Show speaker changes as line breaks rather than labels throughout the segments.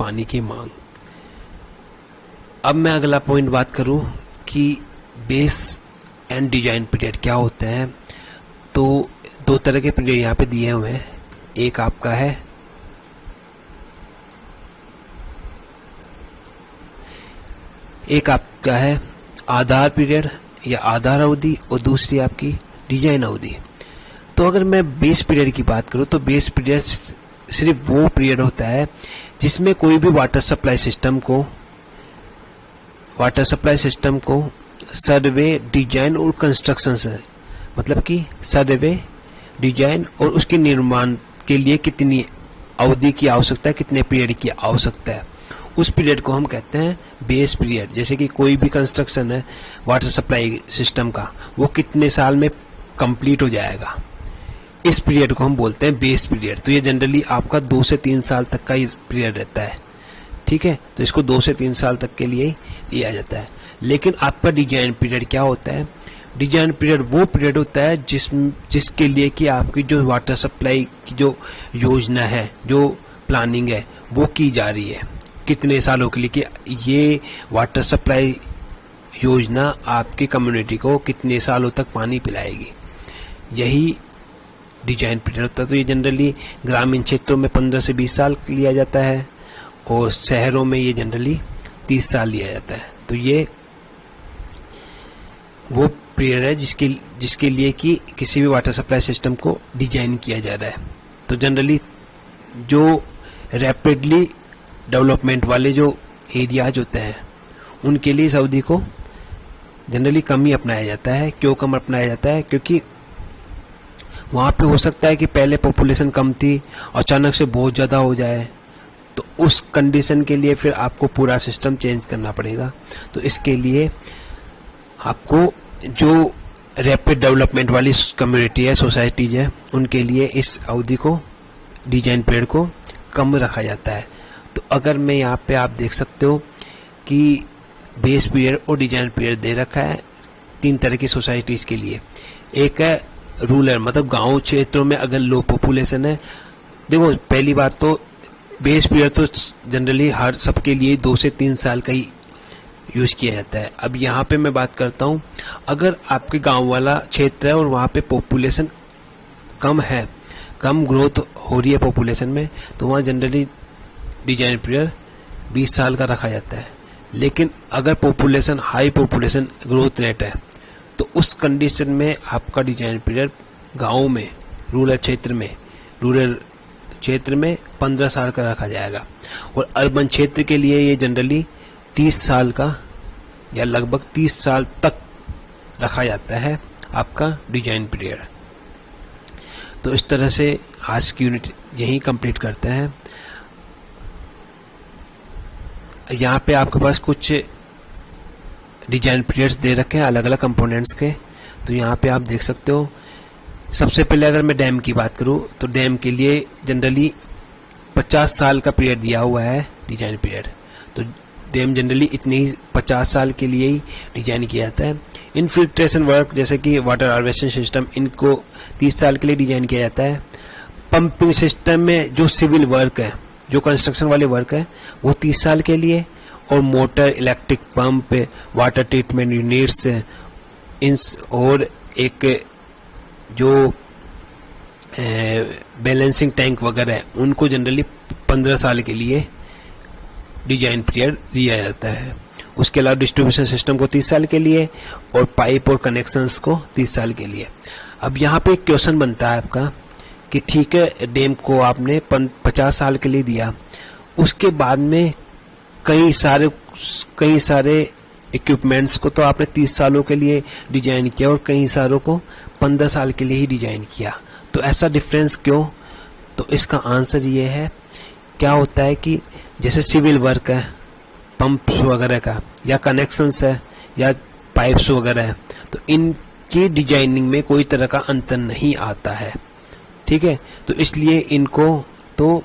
पानी की मांग। अब मैं अगला पॉइंट बात करूं कि बेस एंड डिजाइन पीरियड क्या होते हैं। तो दो तरह के पीरियड यहाँ पे दिए हुए हैं। एक आपका है आधार पीरियड या आधार अवधि, और दूसरी आपकी डिजाइन अवधि। तो अगर मैं बेस पीरियड की बात करूं तो बेस पीरियड सिर्फ वो पीरियड होता है जिसमें कोई भी वाटर सप्लाई सिस्टम को सर्वे, डिजाइन और कंस्ट्रक्शन से, मतलब कि सर्वे, डिजाइन और उसके निर्माण के लिए कितनी अवधि की आवश्यकता है, कितने पीरियड की आवश्यकता है, उस पीरियड को हम कहते हैं बेस पीरियड। जैसे कि कोई भी कंस्ट्रक्शन है वाटर सप्लाई सिस्टम का, वो कितने साल में कंप्लीट हो जाएगा, इस पीरियड को हम बोलते हैं बेस पीरियड। तो ये जनरली आपका 2 से 3 साल तक का ही पीरियड रहता है, ठीक है। तो इसको 2 से 3 साल तक के लिए ही दिया जाता है। लेकिन आपका डिजाइन पीरियड क्या होता है? डिजाइन पीरियड वो पीरियड होता है जिसके लिए कि आपकी जो वाटर सप्लाई की जो योजना है, जो प्लानिंग है, वो की जा रही है कितने सालों के लिए, कि ये वाटर सप्लाई योजना आपकी कम्युनिटी को कितने सालों तक पानी पिलाएगी, यही डिजाइन पीरियड होता है। तो ये जनरली ग्रामीण क्षेत्रों में 15 से 20 साल लिया जाता है और शहरों में ये जनरली 30 साल लिया जाता है। तो ये वो पीरियड है जिसके लिए कि किसी भी वाटर सप्लाई सिस्टम को डिजाइन किया जा रहा है। तो जनरली जो रैपिडली डेवलपमेंट वाले जो एरियाज होते हैं उनके लिए इस अवधि को जनरली कम ही अपनाया जाता है। क्यों कम अपनाया जाता है? क्योंकि वहाँ पे हो सकता है कि पहले पॉपुलेशन कम थी, अचानक से बहुत ज़्यादा हो जाए, तो उस कंडीशन के लिए फिर आपको पूरा सिस्टम चेंज करना पड़ेगा। तो इसके लिए आपको जो रैपिड डेवलपमेंट वाली कम्युनिटी है, सोसाइटीज है, उनके लिए इस अवधि को, डिजाइन पीरियड को कम रखा जाता है। तो अगर मैं यहाँ पे आप देख सकते हो कि बेस पीरियड और डिजाइन पीरियड दे रखा है 3 तरह की सोसाइटीज़ के लिए। एक है रूरल, मतलब गांव क्षेत्रों में अगर लो पॉपुलेशन है। देखो, पहली बात तो बेस पीरियड तो जनरली हर सबके लिए 2 से 3 साल का ही यूज़ किया जाता है। अब यहाँ पे मैं बात करता हूँ, अगर आपके गांव वाला क्षेत्र है और वहाँ पे पॉपुलेशन कम है, कम ग्रोथ हो रही है पॉपुलेशन में, तो वहाँ जनरली डिजाइन पीरियड 20 साल का रखा जाता है। लेकिन अगर population high population growth rate है, तो उस कंडीशन में आपका डिजाइन पीरियड गाँव में, रूरल क्षेत्र में 15 साल का रखा जाएगा। और अर्बन क्षेत्र के लिए ये जनरली 30 साल का या लगभग 30 साल तक रखा जाता है आपका डिजाइन पीरियड। तो इस तरह से आज की यूनिट यहीं कंप्लीट करते हैं। यहाँ पे आपके पास कुछ डिजाइन पीरियड्स दे रखे हैं अलग अलग कंपोनेंट्स के। तो यहाँ पे आप देख सकते हो, सबसे पहले अगर मैं डैम की बात करूँ तो डैम के लिए जनरली 50 साल का पीरियड दिया हुआ है डिजाइन पीरियड। तो डैम जनरली इतने ही 50 साल के लिए ही डिजाइन किया जाता है। इनफिल्ट्रेशन वर्क जैसे कि वाटर हार्वेस्टिंग सिस्टम, इनको 30 साल के लिए डिजाइन किया जाता है। पंपिंग सिस्टम में जो सिविल वर्क है, जो कंस्ट्रक्शन वाले वर्क है, वो 30 साल के लिए। और motor, electric pump, water treatment units, और एक जो बैलेंसिंग टैंक वगैरह है, उनको जनरली 15 साल के लिए डिजाइन पीरियड दिया जाता है। उसके अलावा डिस्ट्रीब्यूशन सिस्टम को 30 साल के लिए और पाइप और कनेक्शंस को 30 साल के लिए। अब यहाँ पे एक क्वेश्चन बनता है आपका कि ठीक है, डैम को आपने 50 साल के लिए दिया, उसके बाद में कई सारे इक्विपमेंट्स को तो आपने 30 सालों के लिए डिजाइन किया और कई सारों को 15 साल के लिए ही डिजाइन किया। तो ऐसा डिफरेंस क्यों? तो इसका आंसर ये है, क्या होता है कि जैसे सिविल वर्क है, पंप्स वगैरह का, या कनेक्शंस है, या पाइप्स वगैरह है, तो इनकी डिजाइनिंग में कोई तरह का अंतर नहीं आता है, ठीक है। तो इसलिए इनको तो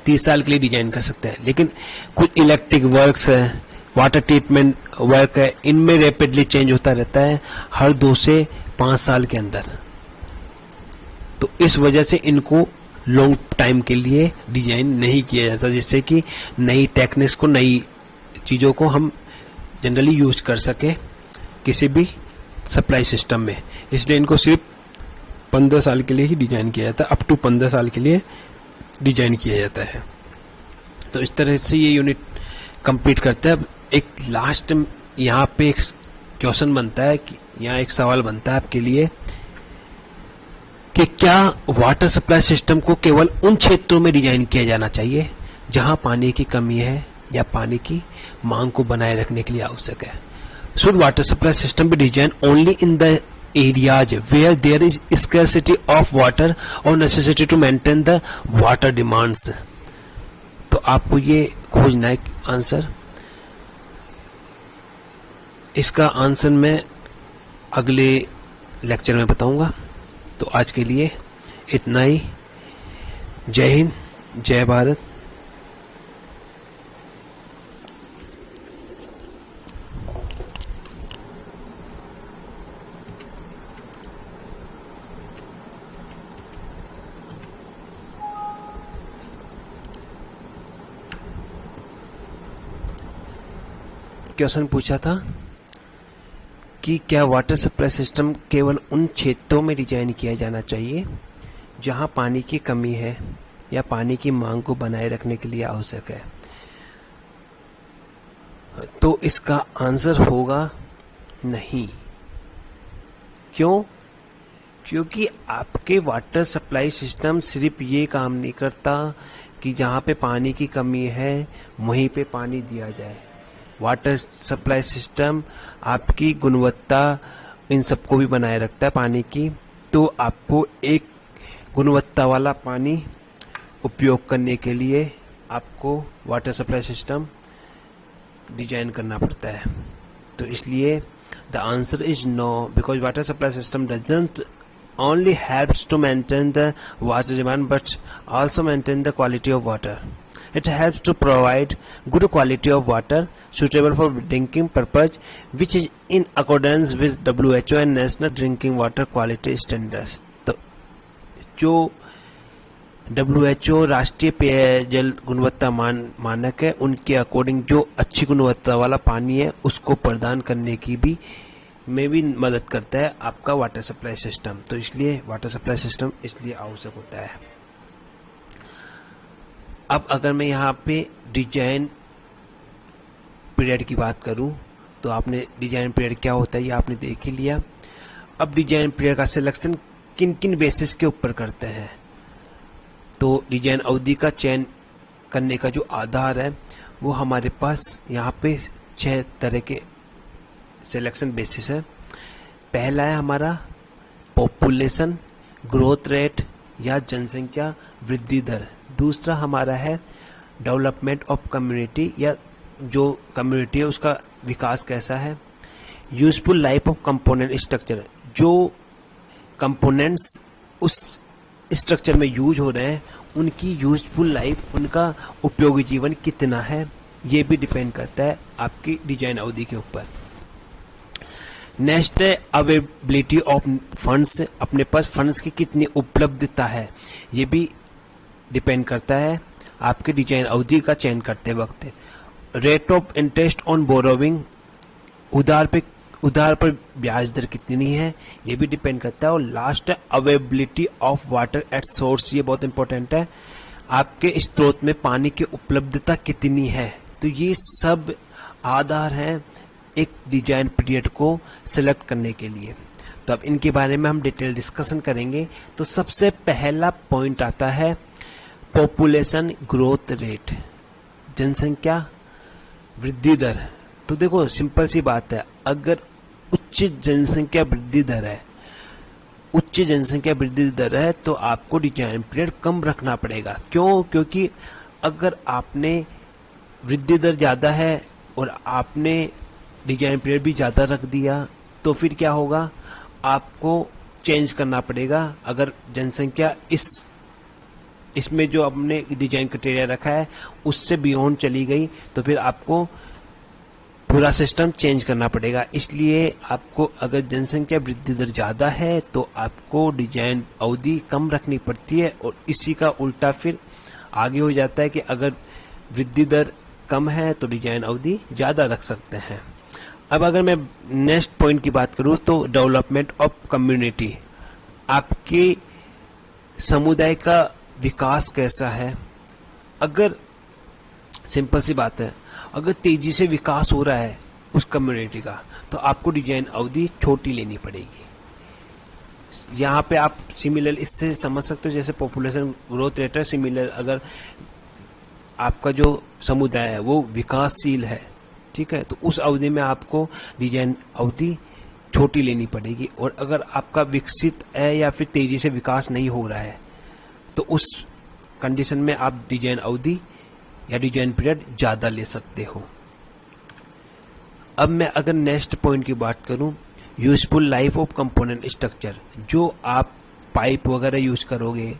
30 साल के लिए डिजाइन कर सकते हैं। लेकिन कुछ इलेक्ट्रिक वर्क्स है, वाटर ट्रीटमेंट वर्क है, इनमें रैपिडली चेंज होता रहता है हर 2 से 5 साल के अंदर। तो इस वजह से इनको लॉन्ग टाइम के लिए डिजाइन नहीं किया जाता, जिससे कि नई टेक्निक्स को, नई चीज़ों को हम जनरली यूज कर सके किसी भी सप्लाई सिस्टम में। इसलिए इनको सिर्फ 15 साल के लिए ही डिजाइन किया जाता है, अप टू 15 साल के लिए डिजाइन किया जाता है। तो इस तरह से ये यूनिट कंप्लीट करता है। अब एक लास्ट यहाँ पे एक क्वेश्चन बनता है कि यहाँ एक सवाल बनता है आपके लिए कि क्या वाटर सप्लाई सिस्टम को केवल उन क्षेत्रों में डिजाइन किया जाना चाहिए जहां पानी की कमी है या पानी की मांग को बनाए रखने के लिए आवश्यक है। Should water supply system be design only in the areas where there is scarcity of water or necessity to maintain the water demands? तो आपको ये खोजना है आंसर। इसका आंसर मैं अगले लेक्चर में बताऊंगा। तो आज के लिए इतना ही। जय हिंद, जय भारत। क्वेश्चन पूछा था कि क्या वाटर सप्लाई सिस्टम केवल उन क्षेत्रों में डिजाइन किया जाना चाहिए जहां पानी की कमी है या पानी की मांग को बनाए रखने के लिए आवश्यक है। तो इसका आंसर होगा नहीं। क्यों? क्योंकि आपके वाटर सप्लाई सिस्टम सिर्फ ये काम नहीं करता कि जहाँ पे पानी की कमी है वहीं पे पानी दिया जाए। वाटर सप्लाई सिस्टम आपकी गुणवत्ता इन सबको भी बनाए रखता है पानी की। तो आपको एक गुणवत्ता वाला पानी उपयोग करने के लिए आपको वाटर सप्लाई सिस्टम डिजाइन करना पड़ता है। तो इसलिए the answer is no, because water supply system doesn't only helps to maintain the water demand but also maintain the quality of water. It helps to provide good quality of water suitable for drinking purpose, which is in accordance with WHO and National Drinking Water Quality Standards. तो जो WHO राष्ट्रीय पेयजल गुणवत्ता मानक है, उनके according जो अच्छी गुणवत्ता वाला पानी है उसको प्रदान करने की भी में भी मदद करता है आपका वाटर सप्लाई सिस्टम। तो इसलिए वाटर सप्लाई सिस्टम इसलिए आवश्यक होता है। अब अगर मैं यहाँ पे डिजाइन पीरियड की बात करूँ तो आपने डिजाइन पीरियड क्या होता है ये आपने देख ही लिया। अब डिजाइन पीरियड का सिलेक्शन किन किन बेसिस के ऊपर करते हैं, तो डिजाइन अवधि का चयन करने का जो आधार है वो हमारे पास यहाँ पे 6 तरह के सिलेक्शन बेसिस है। पहला है हमारा पॉपुलेशन ग्रोथ रेट या जनसंख्या वृद्धि दर। दूसरा हमारा है डेवलपमेंट ऑफ कम्युनिटी या जो कम्युनिटी है उसका विकास कैसा है। Useful life of component structure, जो कंपोनेंट्स उस स्ट्रक्चर में यूज हो रहे हैं उनकी यूजफुल लाइफ, उनका उपयोगी जीवन कितना है, ये भी डिपेंड करता है आपकी डिजाइन अवधि के ऊपर। नेक्स्ट है अवेलेबिलिटी ऑफ फंड्स, अपने पास फंड्स की कितनी उपलब्धता है ये भी डिपेंड करता है आपके डिजाइन अवधि का चयन करते वक्त। Rate of interest on borrowing, उधार पर ब्याज दर कितनी है ये भी डिपेंड करता है। और लास्ट है availability of water at source, ये बहुत इंपॉर्टेंट है, आपके स्रोत में पानी की उपलब्धता कितनी है। तो ये सब आधार हैं एक डिजाइन पीरियड को सिलेक्ट करने के लिए। तो अब इनके बारे में हम डिटेल डिस्कशन करेंगे। तो सबसे पहला पॉइंट आता है पॉपुलेशन ग्रोथ रेट, जनसंख्या वृद्धि दर। तो देखो सिंपल सी बात है, अगर उच्च जनसंख्या वृद्धि दर है तो आपको डिजाइन पीरियड कम रखना पड़ेगा। क्यों? क्योंकि अगर आपने वृद्धि दर ज़्यादा है और आपने डिजाइन पीरियड भी ज़्यादा रख दिया तो फिर क्या होगा, आपको चेंज करना पड़ेगा। अगर जनसंख्या इसमें जो आपने डिजाइन क्राइटेरिया रखा है उससे बियॉन्ड चली गई तो फिर आपको पूरा सिस्टम चेंज करना पड़ेगा। इसलिए आपको अगर जनसंख्या वृद्धि दर ज़्यादा है तो आपको डिजाइन अवधि कम रखनी पड़ती है, और इसी का उल्टा फिर आगे हो जाता है कि अगर वृद्धि दर कम है तो डिजाइन अवधि ज़्यादा रख सकते हैं। अब अगर मैं नेक्स्ट पॉइंट की बात करूं तो डेवलपमेंट ऑफ कम्युनिटी, आपके समुदाय का विकास कैसा है। अगर सिंपल सी बात है, अगर तेजी से विकास हो रहा है उस कम्युनिटी का तो आपको डिजाइन अवधि छोटी लेनी पड़ेगी। यहाँ पे आप सिमिलर इससे समझ सकते हो, जैसे पॉपुलेशन ग्रोथ रेट है सिमिलर, अगर आपका जो समुदाय है वो विकासशील है, ठीक है, तो उस अवधि में आपको डिजाइन अवधि छोटी लेनी पड़ेगी। और अगर आपका विकसित है या फिर तेजी से विकास नहीं हो रहा है तो उस कंडीशन में आप डिजाइन अवधि या डिजाइन पीरियड ज़्यादा ले सकते हो। अब मैं अगर नेक्स्ट पॉइंट की बात करूं, useful life of component structure, जो आप पाइप वगैरह यूज करोगे,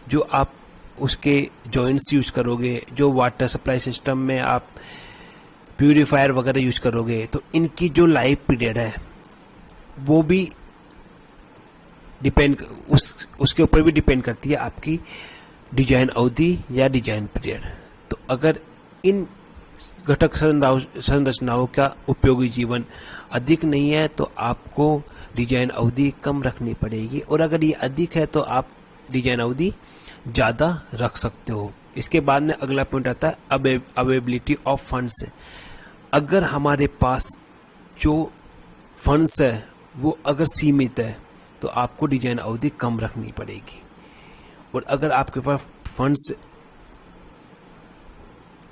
जो आप उसके जॉइंट्स यूज करोगे, जो वाटर सप्लाई सिस्टम में आप प्यूरीफायर वगैरह यूज करोगे, तो इनकी जो लाइफ पीरियड है वो भी डिपेंड उसके ऊपर भी डिपेंड करती है आपकी डिजाइन अवधि या डिजाइन पीरियड। तो अगर इन घटक संरचनाओं का उपयोगी जीवन अधिक नहीं है तो आपको डिजाइन अवधि कम रखनी पड़ेगी, और अगर ये अधिक है तो आप डिजाइन अवधि ज़्यादा रख सकते हो। इसके बाद में अगला पॉइंट आता है अवेलेबिलिटी ऑफ फंड्स। अगर हमारे पास जो फंड्स है वो अगर सीमित है तो आपको डिजाइन अवधि कम रखनी पड़ेगी, और अगर आपके पास फंड्स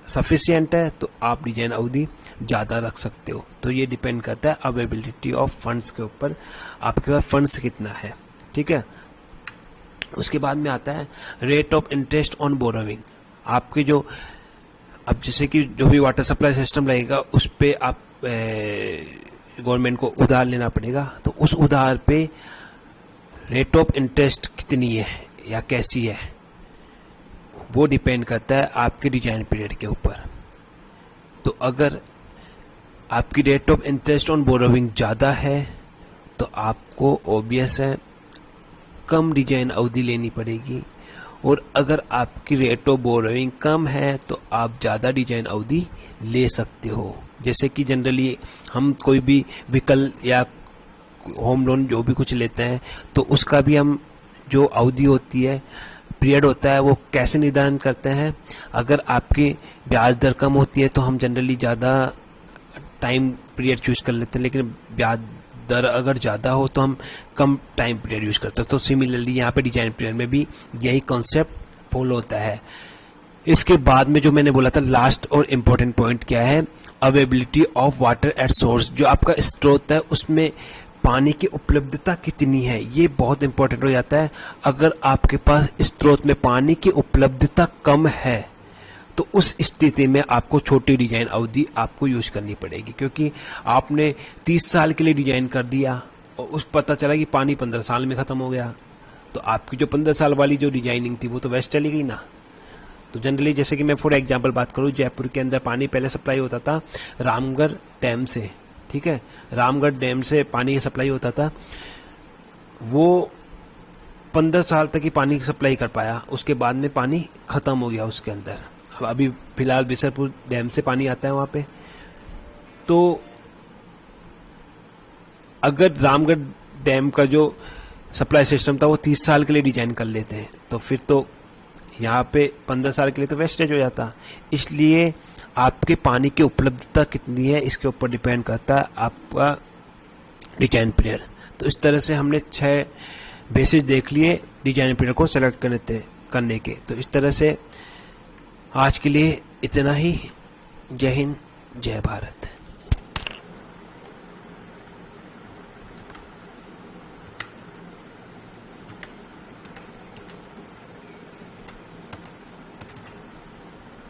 सफिशिएंट है तो आप डिजाइन अवधि ज़्यादा रख सकते हो। तो ये डिपेंड करता है अवेलेबिलिटी ऑफ फंड्स के ऊपर, आपके पास फंड्स कितना है, ठीक है। उसके बाद में आता है rate of interest on borrowing. आपके जो अब जैसे कि जो भी वाटर सप्लाई सिस्टम रहेगा उस पर आप गवर्नमेंट को उधार लेना पड़ेगा, तो उस उधार पे रेट ऑफ इंटरेस्ट कितनी है या कैसी है वो डिपेंड करता है आपके डिजाइन पीरियड के ऊपर। तो अगर आपकी rate of interest on borrowing ज़्यादा है तो आपको ऑब्वियस है कम डिजाइन अवधि लेनी पड़ेगी, और अगर आपकी रेट ऑफ बोरोविंग कम है तो आप ज़्यादा डिजाइन अवधि ले सकते हो। जैसे कि जनरली हम कोई भी व्हीकल या होम लोन जो भी कुछ लेते हैं तो उसका भी हम जो अवधि होती है, पीरियड होता है, वो कैसे निर्धारण करते हैं। अगर आपकी ब्याज दर कम होती है तो हम जनरली ज़्यादा टाइम पीरियड चूज कर लेते हैं, लेकिन ब्याज दर अगर ज़्यादा हो तो हम कम टाइम पीरियड यूज़ करते हैं। तो सिमिलरली यहाँ पे डिजाइन पीरियड में भी यही कॉन्सेप्ट फॉलो होता है। इसके बाद में जो मैंने बोला था लास्ट और इम्पोर्टेंट पॉइंट क्या है, availability of water at source. जो आपका स्रोत है उसमें पानी की उपलब्धता कितनी है, ये बहुत इंपॉर्टेंट हो जाता है। अगर आपके पास स्रोत में पानी की उपलब्धता कम है तो उस स्थिति में आपको छोटी डिजाइन अवधि आपको यूज करनी पड़ेगी, क्योंकि आपने 30 साल के लिए डिजाइन कर दिया और उस पता चला कि पानी 15 साल में ख़त्म हो गया, तो आपकी जो 15 साल वाली जो डिजाइनिंग थी वो तो वेस्ट चली गई ना। तो जनरली जैसे कि मैं फॉर एग्जांपल बात करूँ, जयपुर के अंदर पानी पहले सप्लाई होता था रामगढ़ डैम से, ठीक है, रामगढ़ डैम से पानी की सप्लाई होता था, वो 15 साल तक ही पानी की सप्लाई कर पाया, उसके बाद में पानी ख़त्म हो गया उसके अंदर। अब अभी फिलहाल बिसरपुर डैम से पानी आता है वहाँ पे। तो अगर रामगढ़ डैम का जो सप्लाई सिस्टम था वो 30 साल के लिए डिजाइन कर लेते हैं तो फिर तो यहाँ पे 15 साल के लिए तो वेस्टेज हो जाता। इसलिए आपके पानी की उपलब्धता कितनी है इसके ऊपर डिपेंड करता है आपका डिजाइन पीरियड। तो इस तरह से हमने 6 बेसिस देख लिए डिजाइन पीरियड को सेलेक्ट करने के। तो इस तरह से आज के लिए इतना ही। जय हिंद, जय भारत।